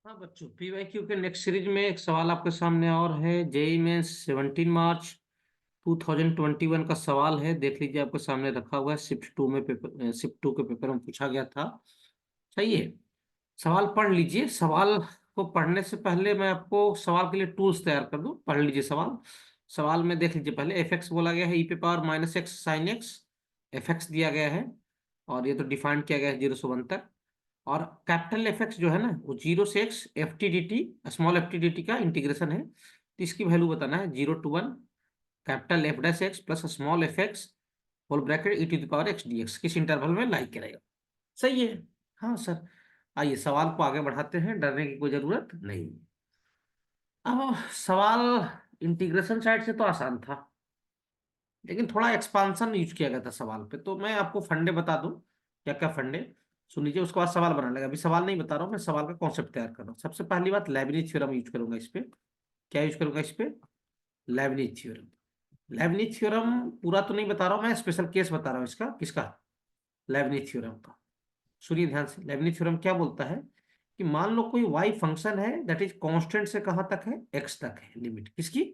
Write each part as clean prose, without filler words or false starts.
हाँ बच्चों, पीवाईक्यू के नेक्स्ट सीरीज में एक सवाल आपके सामने और है। जेई में 17 मार्च 2021 का सवाल है। देख लीजिए, आपके सामने रखा हुआ है। शिफ्ट 2 के पेपर में पूछा गया था। सही है। सवाल पढ़ लीजिए। सवाल को पढ़ने से पहले मैं आपको सवाल के लिए टूल्स तैयार कर दूं। पढ़ लीजिए सवाल। सवाल में देख लीजिए, पहले एफ एक्स बोला गया है, ई पे power minus x sine x. F x दिया गया है और ये तो डिफाइन किया गया है 0 से 1 तक। और कैपिटल एफ एक्स जो है ना, वो 0 से x f t d t, small f t d t का इंटीग्रेशन है। तो इसकी वैल्यू बताना है 0 to 1 capital F dash x plus small f x whole bracket e to the power x d x किस इंटरवल में लाई करेगा। सही है। हाँ सर। आइए सवाल को आगे बढ़ाते हैं, डरने की कोई जरूरत नहीं। अब सवाल इंटीग्रेशन साइड से तो आसान था, लेकिन थोड़ा एक्सपांसन यूज किया गया था सवाल पे। तो मैं आपको फंडे बता दूं, क्या क्या फंडे। सुन लीजिए, उसके बाद सवाल बना लेगा। अभी सवाल नहीं बता रहा हूं, मैं सवाल का कॉन्सेप्ट तैयार कर रहा हूँ। सबसे पहली बात, लेबनिज थ्योरम यूज करूंगा इस पे। क्या यूज करूंगा इस पे? Lebanese theorem. लेबनिज थ्योरम पूरा तो नहीं बता रहा हूं मैं, स्पेशल केस बता रहा हूं इसका। किसका? लेबनिज थ्योरम का। सुनिए ध्यान से। लेबनिज थ्योरम क्या बोलता है कि मान लो कोई वाई फंक्शन है, दैट इज कांस्टेंट से कहां तक है? एक्स तक है। लिमिट किसकी?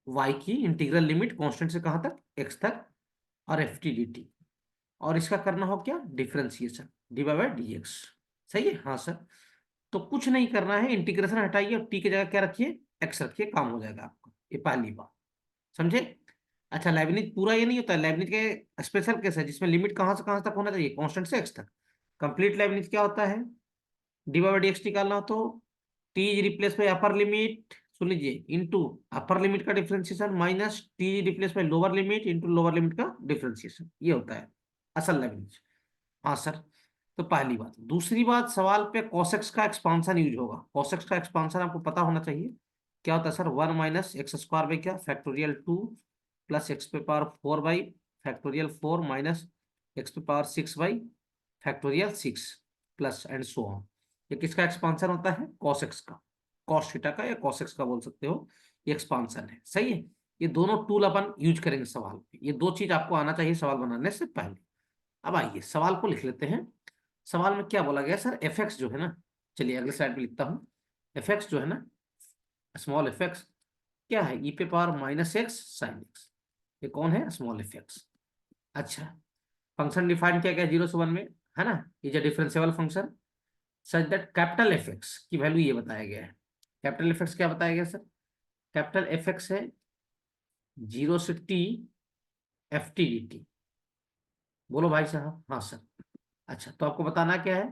वाई की इंटीग्रल लिमिट कांस्टेंट से कहां तक? एक्स तक। और एफ टी डी टी। और इसका करना हो क्या? Differentiation, D by D x. सही है। हाँ सर। तो कुछ नहीं करना है, इंटीग्रेशन हटाइए और टी की जगह क्या रखिए? एक्स रखिए, काम हो जाएगा आपका। ये पहली बात। समझे? अच्छा, लेबनिज पूरा ये नहीं होता है। लेबनिज के स्पेशल केस है जिसमें लिमिट कहां से कहां तक होना चाहिए? कांस्टेंट से एक्स तक। कंप्लीट लेबनिज क्या होता है? डी बाई डी एक्स निकालना हो तो t is replace by upper limit, सुन लीजिए, इंटू अपर लिमिट का differentiation minus t replace by lower limit into lower limit का डिफरेंशिएशन। ये होता है असल लेबनिज। हाँ सर। तो पहली बात। दूसरी बात, सवाल पे कॉसेक्स का एक्सपांशन यूज होगा। कॉसेक्स का एक्सपांशन आपको पता होना चाहिए। क्या होता है सर? 1 - x² बाई क्या? फैक्टोरियल 2 प्लस एक्स पे power 4 by factorial 4 minus x पे power 6 by factorial 6 plus and so on. ये किसका एक्सपांशन होता है? कॉसेक्स का। कॉस थीटा का या कॉसेक्स का बोल सकते हो। ये एक्सपांशन है। सही है। ये दोनों टूल अपन यूज करेंगे सवाल पे। ये दो चीज आपको आना चाहिए सवाल बनाने से पहले। अब आइए सवाल को लिख लेते हैं। सवाल में क्या बोला गया सर? एफ एक्स जो है ना, चलिए अगले स्लाइड पे लिखता हूँ। एफ एक्स जो है ना, स्मॉल एफ एक्स क्या है? ई पे power minus x sine x. ये कौन है? Small f x. अच्छा, फंक्शन डिफाइन किया गया 0 से 1 में, है ना? Is a differentiable function such that capital F x की वैल्यू ये बताया गया है। कैपिटल एफ एक्स क्या बताया गया सर? कैपिटल एफ एक्स है 0 से T F t d T. बोलो भाई साहब। हाँ सर। अच्छा, तो आपको बताना क्या है?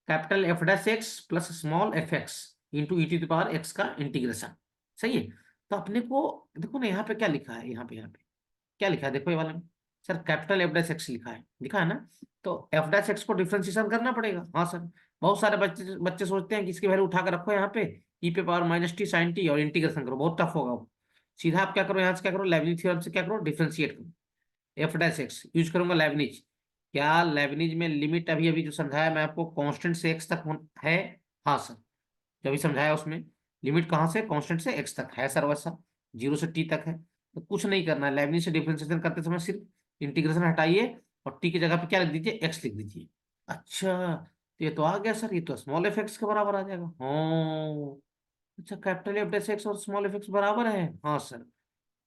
Capital F dash x plus small f x into e to the power x का इंटीग्रेशन। सही है। तो अपने को देखो ना, यहाँ पे क्या लिखा है? यहाँ पे क्या लिखा है? देखो ये वाला में। Sir capital F dash x लिखा है ना। तो एफ डैश एक्स को डिफरेंशिएशन करना पड़ेगा। हाँ सर। बहुत सारे बच्चे बच्चे सोचते हैं कि इसकी वैल्यू उठा कर रखो यहाँ पे, ई पे power minus t sine t, और इंटीग्रेशन करो। बहुत टफ होगा वो। सीधा आप क्या करो, यहाँ से क्या करो, लेबनिज थ्योरम से क्या करो, डिफरेंशिएट करो। एफ डैश एक्स यूज करूंगा लेबनिज। क्या लेबनिज में लिमिट अभी अभी जो समझाया मैं आपको, कांस्टेंट से एक्स तक है? हाँ सर। जो भी समझाया उसमें लिमिट कहाँ से? कांस्टेंट से एक्स तक है सर। वैसा 0 से T तक है। तो कुछ नहीं करना है, लेबनिज से डिफरेंशिएशन करते समय सिर्फ इंटीग्रेशन हटाइए और टी की जगह पे क्या लिख दीजिए? एक्स लिख दीजिए। अच्छा, तो ये तो आ गया सर। ये तो स्मॉल एफ एक्स के बराबर आ जाएगा। हाँ। अच्छा, कैपिटल एफ डैश एक्स और स्मॉल एफ एक्स बराबर है। हाँ सर।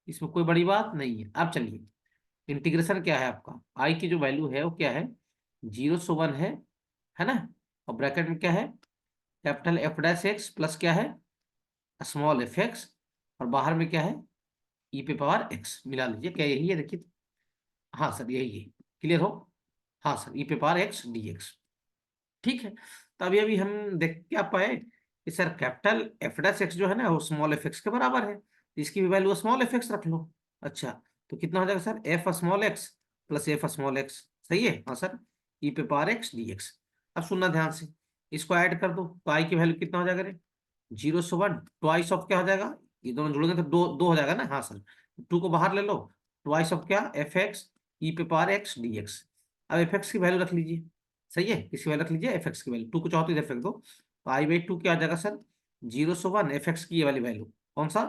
इसमें कोई बड़ी बात नहीं है। अब चलिए, इंटीग्रेशन क्या है आपका? आई की जो वैल्यू है वो क्या है? 0 से 1 है ना? और ब्रैकेट में क्या है? Capital F dash x plus क्या है? Small f x. और बाहर में क्या है? ई पे पावर एक्स। मिला लीजिए, क्या यही है? देखिए। हाँ सर, यही है। क्लियर हो? हाँ सर, ई पे पावर एक्स डी एक्स। ठीक है। तो अभी अभी हम देख क्या पाए कि sir capital F dash x जो है ना, वो स्मॉल एफ एक्स के बराबर है। तो इसकी भी वैल्यू स्मॉल एफ एक्स रख लो। अच्छा, तो कितना हो जाएगा sir? F small x plus F small x. सही है। हाँ सर। ई पे पावर एक्स डी एक्स। अब सुनना ध्यान से, इसको ऐड कर दो तो आई की वैल्यू कितना हो जाएगा रे? 0 से 1 ट्वाइस ऑफ क्या हो जाएगा? ये दोनों जुड़ेंगे तो दो दो हो जाएगा ना। हाँ सर। टू को बाहर ले लो। ट्वाइस ऑफ क्या? एफ एक्स ई पे पावर एक्स डी एक्स। अब एफ एक्स की वैल्यू रख लीजिए। सही है। इसकी वैल्यू रख लीजिए, एफ एक्स की वैल्यू। टू को चाहो तो इधर फेंक दो, तो आई बाई टू क्या आ जाएगा सर? 0 से 1 एफ एक्स की ये वाली वैल्यू। कौन सा?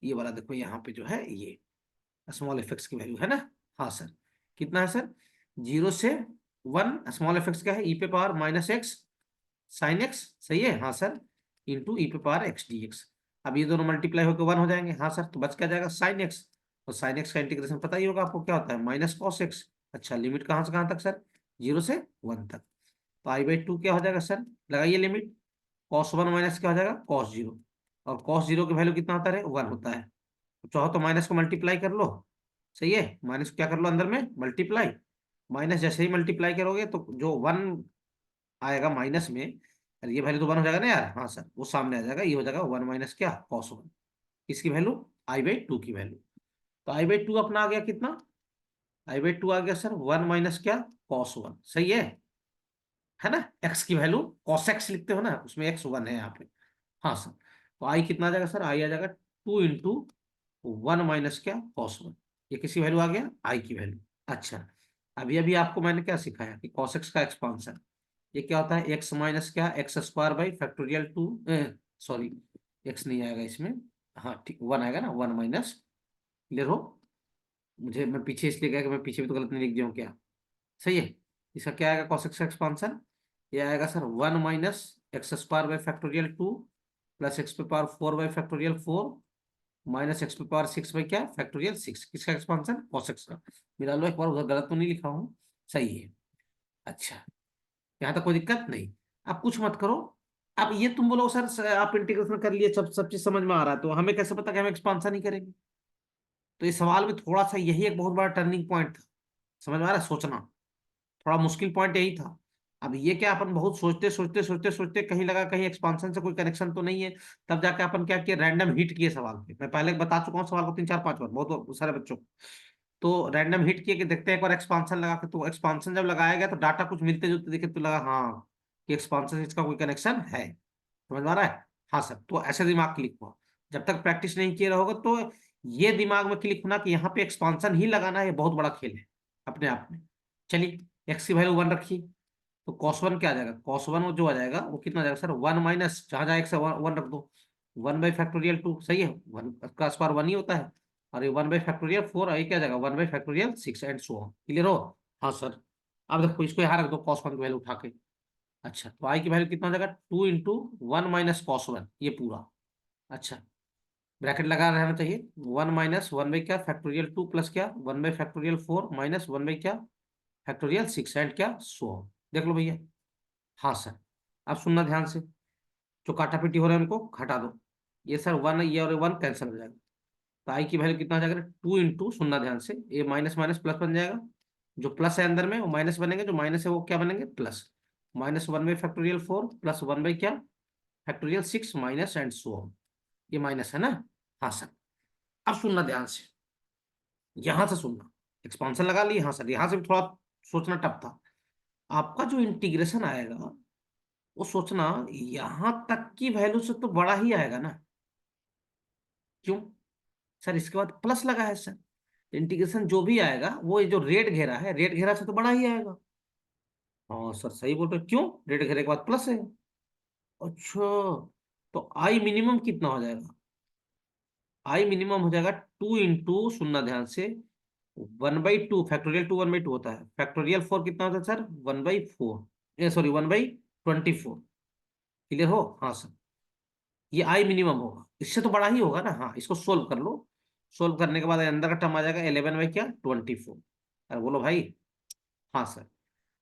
ये वाला देखो यहाँ पे जो है, ये स्मॉल एफ एक्स की वैल्यू है ना। हाँ सर। कितना है सर? 0 से 1 स्मॉल एफ एक्स क्या है? ई पे power minus x sine x. सही है। हाँ सर। इंटू ई पे पावर एक्स डी एक्स। अब ये दोनों मल्टीप्लाई होकर 1 हो जाएंगे। हाँ सर, तो बच क्या जाएगा, साइन एक्स। और साइन एक्स का इंटीग्रेशन पता ही होगा आपको क्या होता है, माइनस कॉस एक्स। अच्छा, लिमिट कहाँ से कहाँ तक सर, 0 से 1 तक। तो I/2 क्या हो जाएगा सर, लगाइए लिमिट, cos 1 माइनस क्या हो जाएगा, cos 0। और cos 0 की वैल्यू कितना होता है, 1 होता है। तो चाहो तो माइनस को मल्टीप्लाई कर लो, सही है, माइनस को क्या कर लो अंदर में मल्टीप्लाई। माइनस जैसे ही मल्टीप्लाई करोगे तो जो 1 आएगा माइनस में, अरे ये वैल्यू तो 1 हो जाएगा ना यार, हाँ सर, वो सामने आ जाएगा, ये हो जाएगा 1 माइनस क्या, cos 1। इसकी वैल्यू I/2 की वैल्यू। तो I/2 अपना आ गया कितना, I/2 आ गया सर 1 माइनस क्या, cos 1, सही है ना। एक्स की वैल्यू cos x लिखते हो ना, उसमें x 1 है यहाँ पे। हाँ सर, तो आई कितना आ जाएगा सर, आई आ जाएगा 2 × 1 माइनस क्या, cos 1। ये किसी वैल्यू आ गया, आई की वैल्यू। अच्छा, अभी अभी आपको मैंने क्या सिखाया कि cos x का एक्सपांशन, ये क्या होता है, एक्स माइनस क्या, x² / 2, सॉरी, एक्स नहीं आएगा इसमें, हाँ ठीक 1 आएगा ना, 1 माइनस, क्लियर हो। मुझे, मैं पीछे इसलिए गया कि मैं पीछे भी तो गलत नहीं लिख दिया हूँ क्या, सही है। इसका क्या आएगा cos x का एक्सपांशन, ये आएगा sir 1 minus x² / 2 plus x⁴ minus x⁴ किसका एक्सपांशन, cos x का। मिला लो एक बार, उधर गलत तो नहीं लिखा हूँ, सही है। अच्छा, यहाँ तक कोई दिक्कत नहीं, आप कुछ मत करो। अब ये तुम बोलो सर आप इंटीग्रेशन कर लिए, सब चीज समझ में आ रहा है, तो हमें कैसे पता कि हम एक्सपांशन ही करेंगे। तो इस सवाल में थोड़ा सा यही एक बहुत बड़ा टर्निंग पॉइंट था, समझ में आ रहा है, सोचना थोड़ा मुश्किल पॉइंट यही था। अब ये क्या, अपन बहुत सोचते सोचते सोचते सोचते कहीं लगा कहीं एक्सपांशन से कोई कनेक्शन तो नहीं है, तब जाके अपन क्या किया, रैंडम हिट किए सवाल पे। मैं पहले बता चुका हूँ सवाल को 3 4 5 बार, बहुत सारे बच्चों को। तो रैंडम हिट किए कि देखते हैं एक बार एक्सपांशन लगा के, तो एक्सपांशन जब लगाया गया तो डाटा कुछ मिलते जुलते दिखे, तो लगा हाँ कि एक्सपांशन से इसका कोई कनेक्शन है। समझ में आ रहा है, हाँ सर। तो ऐसे दिमाग क्लिक हुआ, जब तक प्रैक्टिस नहीं किए रहोगे तो ये दिमाग में क्लिक होना कि यहाँ पे एक्सपांशन ही लगाना है, बहुत बड़ा खेल है अपने आप में। चलिए, एक्स की वैल्यू 1 रखी, तो cos 1 क्या आ जाएगा, cos 1 जो आ जाएगा वो कितना आ जाएगा सर, 1 माइनस, जहां जहां एक्स है 1 रख दो, 1/2, सही है, 1 का स्क्वायर 1 ही होता है। और ये 1/4, ये क्या आ जाएगा 1/6 एंड सो ऑन, क्लियर हो। हाँ सर, अब देखो इसको यहाँ रख दो cos 1 की वैल्यू उठा के। अच्छा, तो आई की वैल्यू कितना हो जाएगा, 2 × 1 माइनस cos 1, ये पूरा। अच्छा, ब्रैकेट लगा रहना चाहिए, 1 माइनस 1/2 प्लस क्या, 1/4 माइनस 1/6 एंड क्या, सो ऑन। देख लो भैया। हाँ सर, अब सुनना ध्यान से, जो काटापीटी हो रहा है उनको हटा दो। ये सर 1, ये और 1 कैंसिल हो जाएगा। तो आई की वैल्यू कितना हो जाएगा, 2 × सुनना ध्यान से, ये माइनस माइनस प्लस बन जाएगा, जो प्लस है अंदर में वो माइनस बनेंगे, जो माइनस है वो क्या बनेंगे, प्लस। माइनस 1/4 प्लस 1 बाई क्या, factorial 6 minus and so on. ये माइनस है ना। हाँ सर, अब सुनना ध्यान से, यहां से सुनना, एक्सपांशन लगा ली, हाँ सर, यहां से भी थोड़ा सोचना टफ था। आपका जो इंटीग्रेशन आएगा वो सोचना यहां तक की वैल्यू से तो बड़ा ही आएगा ना। क्यों सर, इसके बाद प्लस लगा है सर, इंटीग्रेशन जो भी आएगा वो ये जो रेड घेरा है, रेड घेरा से तो बड़ा ही आएगा। हाँ सर, सही बोल रहे हो। क्यों, रेड घेरे के बाद प्लस है। अच्छा, तो आई मिनिमम कितना हो जाएगा, आई मिनिमम हो जाएगा 2 × सुनना ध्यान से, 1/2, फैक्टोरियल 2 1/2 होता है, फैक्टोरियल 4 कितना होता है सर, 1/4, सॉरी 1/24, क्लियर हो। हाँ सर, ये आई मिनिमम होगा, इससे तो बड़ा ही होगा ना। हाँ, इसको सोल्व कर लो, सोल्व करने के बाद अंदर का टर्म आ जाएगा 11/क्या, 24। अरे बोलो भाई। हाँ सर,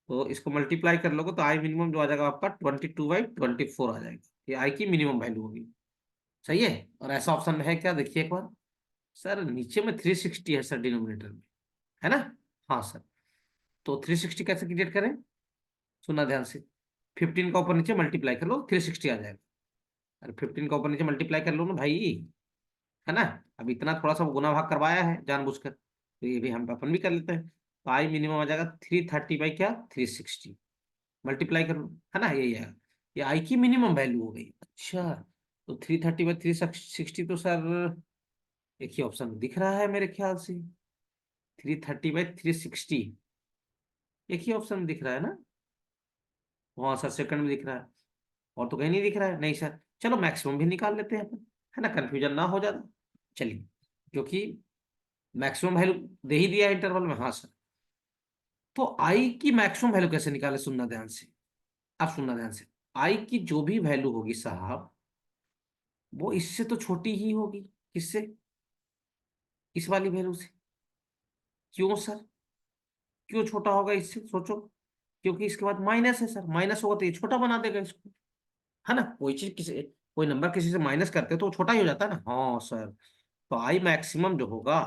तो इसको मल्टीप्लाई कर लोगे तो आई मिनिमम जो आ जाएगा आपका 22/24 आ जाएगा, ये आई की मिनिमम वैल्यू होगी। सही है, और ऐसा ऑप्शन में है क्या, देखिए एक बार। सर नीचे में 360 है सर डिनोमिनेटर में, है ना। हाँ सर, तो 360 कैसे क्रिएट करें, सुना ध्यान से, 15 का ऊपर नीचे मल्टीप्लाई कर लो, 360 आ जाएगा। अरे 15 का ऊपर नीचे मल्टीप्लाई कर लो ना भाई, है ना। अब इतना थोड़ा सा गुना भाग करवाया है जानबूझकर, तो ये भी हम अपन भी कर लेते हैं। तो आई मिनिमम आ जाएगा 330/क्या, 360, मल्टीप्लाई कर लो, है ना, यही आएगा। ये आई की मिनिमम वैल्यू हो गई। अच्छा, तो 330/360 तो सर एक ही ऑप्शन दिख रहा है मेरे ख्याल से, 330/360 एक ही ऑप्शन दिख रहा है ना। वहां सर सेकंड में दिख रहा है, और तो कहीं नहीं दिख रहा है, नहीं सर। चलो मैक्सिमम भी निकाल लेते हैं अपन, है ना, कंफ्यूजन ना हो जाता। चलिए, क्योंकि मैक्सिमम वैल्यू दे ही दिया इंटरवल में। हाँ सर, तो आई की मैक्सिमम वैल्यू कैसे निकाले, सुनना ध्यान से। अब सुनना ध्यान से, आई की जो भी वैल्यू होगी साहब, वो इससे तो छोटी ही होगी। किससे? इस वाली वैल्यू से। क्यों सर? क्यों छोटा होगा इससे, सोचो। क्योंकि इसके बाद माइनस है सर, माइनस होगा तो ये छोटा बना देगा इसको। है ना, कोई चीज किसी, कोई नंबर किसी से माइनस करते हैं तो वो छोटा ही हो जाता है ना। हाँ सर। तो आई मैक्सिमम जो होगा,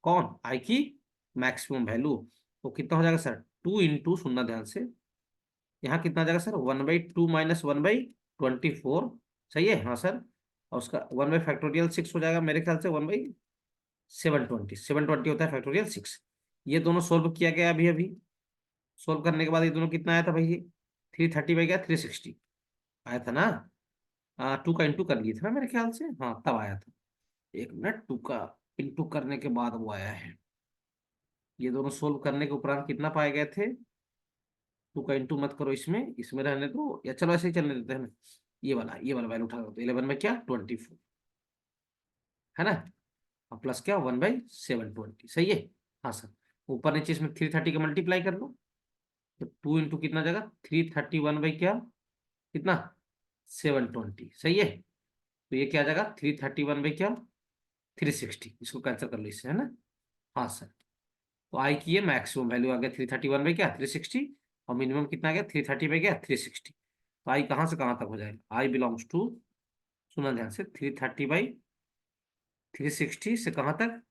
कौन, आई की मैक्सिमम वैल्यू, तो कितना हो जाएगा सर, 2 इंटू, सुनना ध्यान से, यहाँ कितना आ जाएगा सर, 1/2 माइनस 1/24। सही है, हाँ सर। और उसका 1/6 हो जाएगा मेरे ख्याल से, 1/720, 720 होता है फैक्टोरियल 6। ये दोनों सोल्व किया गया अभी अभी। सोल्व करने के बाद ये दोनों कितना आया था भाई, ये 330 क्या 360 आया था ना। 2 का इंटू कर लिए थे ना मेरे ख्याल से, हाँ तब आया था। 1 मिनट, 2 का इंटू करने के बाद वो आया है। ये दोनों सोल्व करने के उपरांत कितना पाए गए थे। 2 का इंटू मत करो, इसमें इसमें रहने दो, या चलो ऐसे ही चलने देते हैं ना। ये वाला वैल्यू उठा दो, 11 में क्या 24, है ना। और प्लस क्या 1/720, सही है। हाँ सर। ऊपर नीचे इसमें 330 का मल्टीप्लाई कर लो, तो 2 इंटू कितना जाएगा, 331 बाई क्या, कितना 720, सही है। तो ये क्या आ जाएगा, 331 बाई क्या 360, इसको कैंसिल कर लो इससे, है ना। हाँ सर। तो आई की ये मैक्सिमम वैल्यू आ गया 331 बाई क्या 360, और मिनिमम कितना आ गया 330 बाई क्या 360। तो आई कहाँ से कहाँ तक हो जाएगा, आई बिलोंग्स टू, सुना ध्यान से, 330/360 से कहाँ तक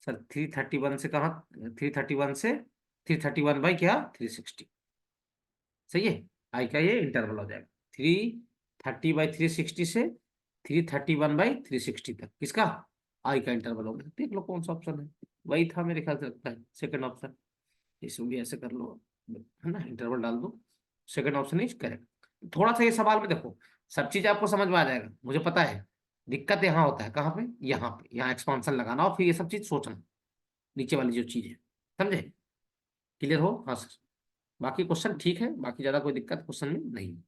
सर, 331 से कहाँ, 331 से 331 बाई क्या 360, सही है। आई का ये इंटरवल हो जाएगा 330/360 से 331/360 तक, किसका, आई का इंटरवल हो गया। देख लो कौन सा ऑप्शन है, वही था मेरे ख्याल से, लगता है सेकंड ऑप्शन। इसमें भी ऐसे कर लो, है ना, इंटरवल डाल दो, सेकंड ऑप्शन इज करेक्ट। थोड़ा सा ये सवाल में देखो, सब चीज आपको समझ में आ जाएगा मुझे पता है। दिक्कत यहाँ होता है कहाँ पे, यहाँ एक्सपांशन लगाना और फिर ये सब चीज सोचना, नीचे वाली जो चीज है, समझे। क्लियर हो, हाँ सर। बाकी क्वेश्चन ठीक है, बाकी ज्यादा कोई दिक्कत क्वेश्चन में नहीं है।